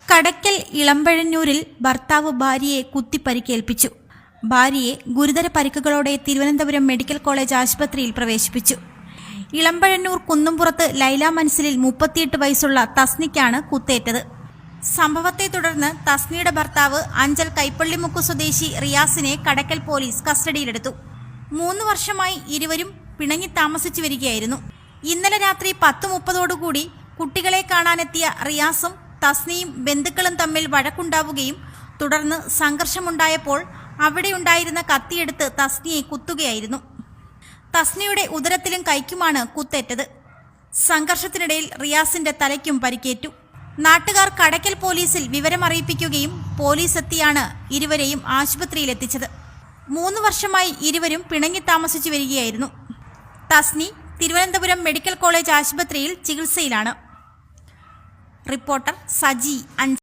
കടയ്ക്കൽ ഇളമ്പഴന്നൂരിൽ ഭർത്താവ് ഭാര്യയെ കുത്തിപ്പരിക്കേൽപ്പിച്ചു. ഭാര്യയെ ഗുരുതര പരിക്കുകളോടെ തിരുവനന്തപുരം മെഡിക്കൽ കോളേജ് ആശുപത്രിയിൽ പ്രവേശിപ്പിച്ചു. ഇളമ്പഴന്നൂർ കുന്നുംപുറത്ത് ലൈല മൻസിലിൽ 38 വയസ്സുള്ള തസ്നിക്കാണ് കുത്തേറ്റത്. സംഭവത്തെ തുടർന്ന് തസ്നിയുടെ ഭർത്താവ് അഞ്ചൽ കൈപ്പള്ളിമുക്ക് സ്വദേശി റിയാസിനെ കടയ്ക്കൽ പോലീസ് കസ്റ്റഡിയിലെടുത്തു. 3 വർഷമായി ഇരുവരും പിണങ്ങി താമസിച്ചു വരികയായിരുന്നു. ഇന്നലെ രാത്രി 10:30 കുട്ടികളെ കാണാനെത്തിയ റിയാസും തസ്നിയും ബന്ധുക്കളും തമ്മിൽ വഴക്കുണ്ടാവുകയും തുടർന്ന് സംഘർഷമുണ്ടായപ്പോൾ അവിടെയുണ്ടായിരുന്ന കത്തിയെടുത്ത് തസ്നിയെ കുത്തുകയായിരുന്നു. തസ്നിയുടെ ഉദരത്തിലും കൈക്കുമാണ് കുത്തേറ്റത്. സംഘർഷത്തിനിടയിൽ റിയാസിന്റെ തലയ്ക്കും പരിക്കേറ്റു. നാട്ടുകാർ കടയ്ക്കൽ പോലീസിൽ വിവരമറിയിപ്പിക്കുകയും പോലീസ് എത്തിയാണ് ഇരുവരെയും ആശുപത്രിയിലെത്തിച്ചത്. 3 വർഷമായി ഇരുവരും പിണങ്ങി താമസിച്ചു വരികയായിരുന്നു. തസ്നി തിരുവനന്തപുരം മെഡിക്കൽ കോളേജ് ആശുപത്രിയിൽ ചികിത്സയിലാണ്. റിപ്പോർട്ടർ സജി.